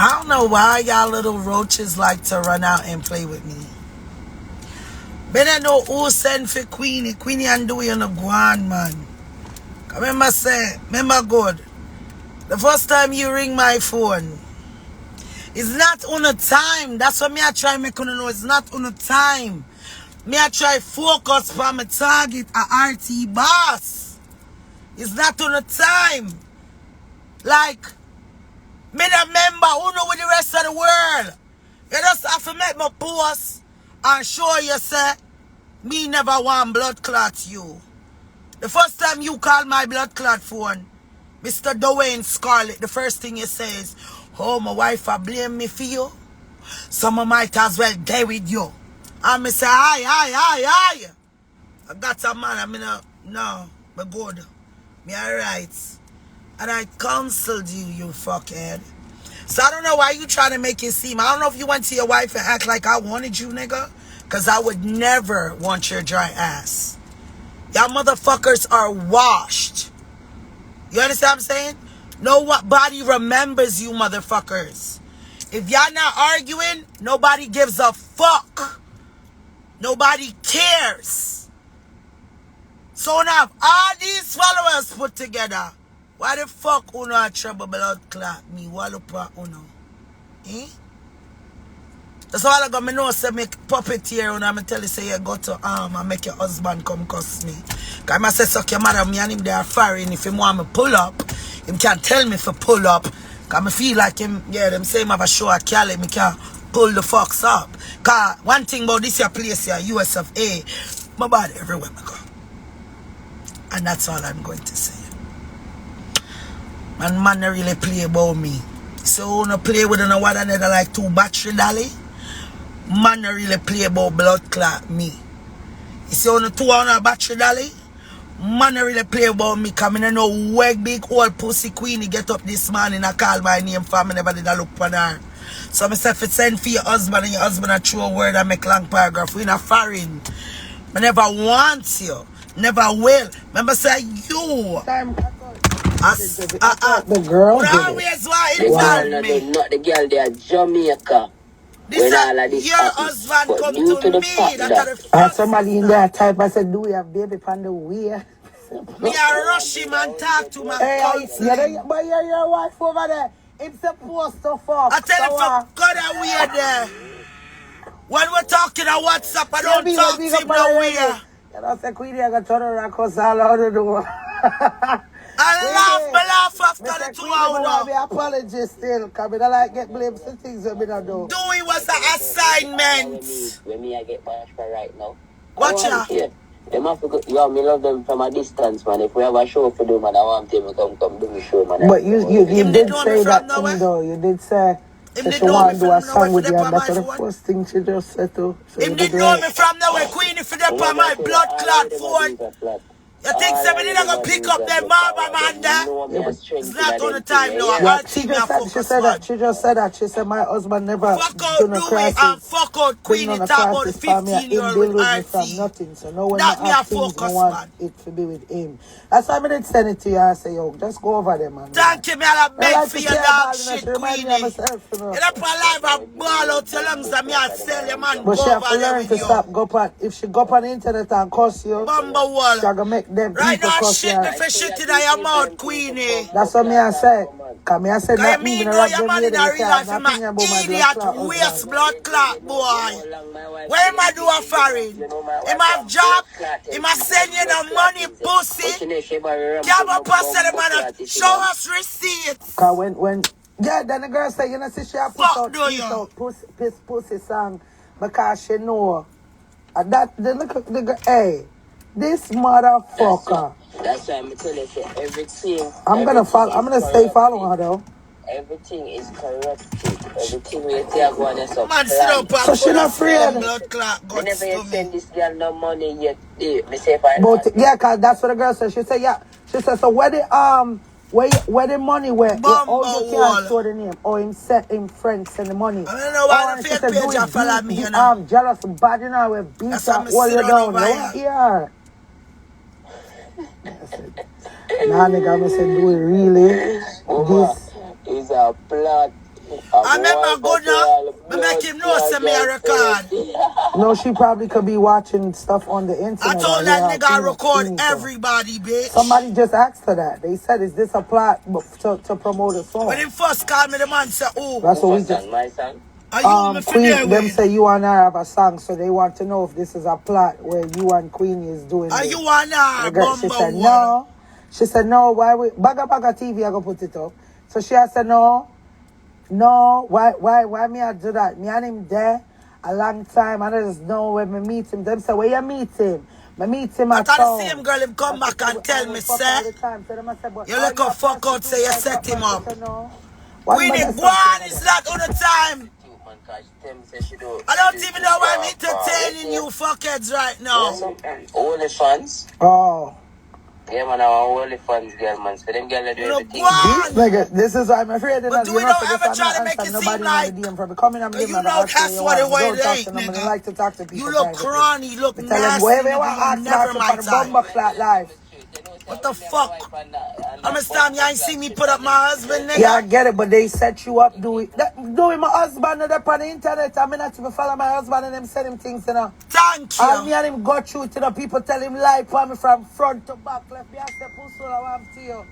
I don't know why y'all little roaches like to run out and play with me. But I know who send for Queenie. Queenie and Dewey on the guan, man. Remember good. The first time you ring my phone, it's not on a time. That's what me I try make you know. It's not on a time. Me I try focus for my target a RT boss. It's not on a time. Like, me the member who know with the rest of the world. You just have to make my post and show you say, me never want blood clot you. The first time you call my blood clot phone, Mr. Dwayne Scarlett, the first thing you say is, oh, my wife a blame me for you. Some might as well die with you. And me say, aye. I got a man, I mean, no, but good. Me alright. And I counseled you, you fuckhead. So I don't know why you trying to make it seem. I don't know if you went to your wife and act like I wanted you, nigga. Because I would never want your dry ass. Y'all motherfuckers are washed. You understand what I'm saying? Nobody remembers you motherfuckers. If y'all not arguing, nobody gives a fuck. Nobody cares. So now, all these followers put together, why the fuck uno a trouble blood clot me? Wallopa uno? Eh? That's all I got. Me know say make puppeteer and I'm tell you say you go to and make your husband come cuss me. Cause I say suck your mother, me and him they are foreign. If him want me pull up, him can't tell me for pull up. Cause I feel like him, yeah, them say him have a show at Cali, me can't pull the fucks up. Cause one thing about this here place here, US of A, my body everywhere I go. And that's all I'm going to say. Man don't really play about me. So when I play with one another like two battery dolly, man don't really play about blood clot me. You see on the 200 battery dolly, man don't really play about me because I don't know where big old pussy queenie get up this morning and call my name for me never did I look for her. So I say if it's send for your husband and your husband a true word and make long paragraph, we not foreign. I never want you. Never will. Remember say you. The girl always want to involve me. Not the girl there, Jamaica. This your husband come to me. That's somebody in there type I said, do we have baby on the way? Me a rush him and talk to my counseling. But you're your wife over there. It's supposed to fuck. I tell you for God away there. When we're talking on WhatsApp, I don't talk to him nowhere. I said, Queenie, I got to turn around because all out the door. I laugh after the 2 hours. I apologize still, because I don't like get blamed for things that I don't do. Dewey was an assignment. When me I get punished for right now. Watch out. Them have to go, yo, me love them from a distance, man. If we have a show for them, man, I want them to come do me show, man. But you did say that thing, though. You did say that she want to do a song with you, and that's the first thing she just said, too. Him didn't know me from nowhere. Queenie for them on my blood clot phone. You think somebody not gonna pick up them mom, Amanda? It's not on the time, no. She just said that. She said my husband never fuck out Dewey and fuck out Queenie talk about the 15-year-old with RT. Nothing. So no one that me a focus, man. It to be with him. That's why I didn't send it to you. I say, yo, just go over there, man. Thank you, me. I'll beg for your dog shit, Queenie. You don't put live a ball out your lungs and me I'll sell you, man. But she have to learn to stop. If she go up on the internet and cuss you, she gonna make them right people now, cuss shit me for shit in your mouth, Queenie. That's what me I say. Cause me I said not me even know your man in a real life, I'm an idiot, waste blood clot, boy. Where am I do a foreign? Him have job, him a send you the money, pussy. Come up and say the man, show us receipts. Cause when yeah, then the girl say, you know, see she have put out pussy song because she know that the girl, hey, this motherfucker. That's why I'm telling you everything. I'm gonna stay following her though. Everything is corrupted. Everything we take on is a man, sit up and so she not afraid. Blood clot got never to send me. this girl no money yet. Me say if I but yeah, cause that's what the girl said. She said, yeah. She said, so where the money where all you can't show the name or him friends send the money. I don't know why the fake page you follow me, you know. I'm jealous bad, you know, we beat her all you down. Don't hear. Nah, nigga, I said, do it really? This is a plot. I remember good now. I make him know send me a record. No, she probably could be watching stuff on the internet. I told that nigga I record everybody, bitch. Somebody just asked her that. They said, is this a plot to promote a song? When him first called me, the man said, oh. That's what we just... My son? Queen, them say you and I have a song, so they want to know if this is a plot where you and Queenie is doing Are you and I, She said, no. She said, no, why we... Baga TV, I go put it up. So she said, no, why me I do that? Me and him there a long time, and I just know when me meet him. Them say, where you meet him? Me meet him at town. The same girl him come back and tell me, say, you look a fuck out, say you set him up. Queenie, one is not on the time. I don't even know why I'm entertaining you fuckheads right now. Only fans. Oh. Yeah, man, our only fans, girl, man. So them girls are doing everything. This is why I'm afraid. But do we don't ever try to make it seem like you know that's what it was, ain't, nigga. Like to talk to people. You look crony, you look nasty, you never my time. What the fuck? Understand? You ain't see me put up my husband, nigga. Yeah, I get it, but they set you up doing my husband up on the internet. I mean, not even follow my husband and them send him things, you know. Thank you. And me and him got through to the people tell him lie for me from front to back. Left me, I said, pussy, I want to you.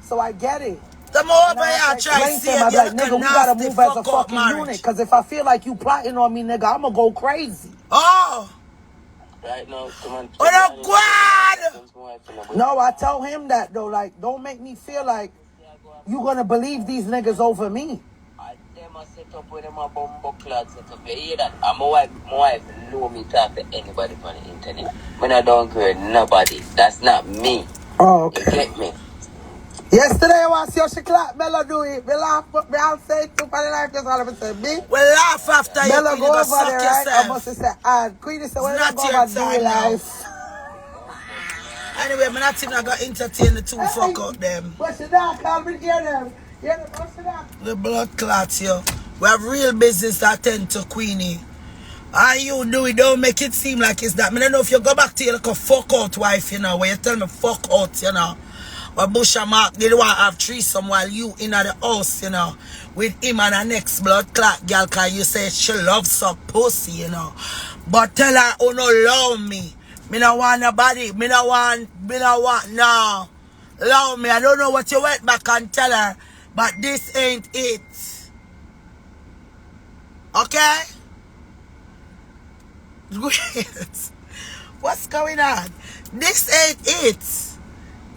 So I get it. The more over here, I try to see I'm like, nigga, we gotta move as a fucking unit. Because if I feel like you plotting on me, nigga, I'm gonna go crazy. Oh. Right now, come on. No, I tell him that though. Like, don't make me feel like you gonna believe these niggas over me. Them are set up with them a bumbo cloud set up. You hear that? And my wife know me talk to anybody on the internet. When I don't care nobody. That's not me. Oh, okay. You get me? Yesterday I was your she clap Melo do it. Me laugh, but me I'll say it too for the life just all of a sudden. Me? Well, laugh after you. Melo go over there, right? I must have said, Queenie said, well, you go over do life. Anyway, I'm not even going to entertain the two fuck out them. What's the dog? Call me to hear them. Hear them, what's the dog? The blood clots, yo. We have real business that attend to Queenie. And you do it, don't make it seem like it's that. I don't know if you go back to your like a fuck out wife, you know, where you tell me fuck out, you know. But Bush and Mark, they don't want to have threesome while you in the house, you know, with him and her next blood clot girl, because you say she loves some pussy, you know. But tell her, oh, no, love me. Me no want nobody. Me no want, no. Love me. I don't know what you went back and tell her, but this ain't it. Okay? What's going on? This ain't it.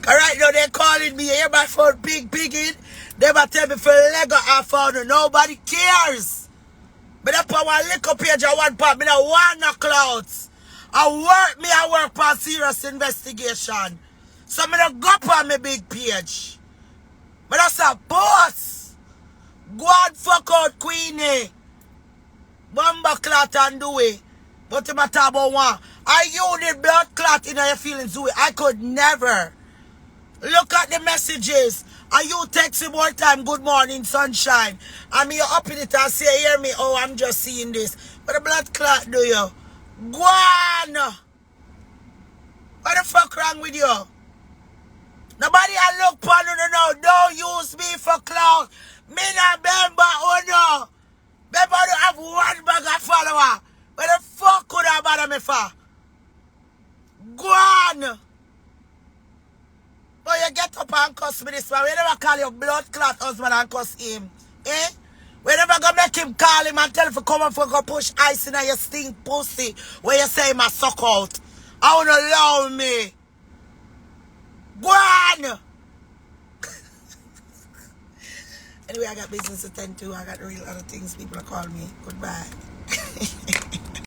Right now they calling me. You hear my phone pinging? They might tell me for Lego I found it. Nobody cares. But I put one liquor page on one part. Me no want no clouds. I work for serious investigation. So me no go on my big page. But that's a boss. Go and fuck out Queenie. Bumba clot and Dewey. But you matter about one. Are you the blood clot in your feelings, Dewey? I could never. Look at the messages. And you text me more time, good morning, sunshine. And me up in it and say, hear me, oh, I'm just seeing this. What the blood clot do you? Go on. What the fuck wrong with you? Nobody I look upon you now. Don't use me for clout. Me not remember, oh no. Remember to have one bag of follower. What the fuck could I bother me for? Go on. But you get up and cuss me this one. We never call your blood clot husband and cuss him. Eh? We never gonna make him call him and tell him to come and go push ice in your stink pussy where you say my suck out. I wanna love me. Go on. Anyway, I got business to attend to. I got real other things people are calling me. Goodbye.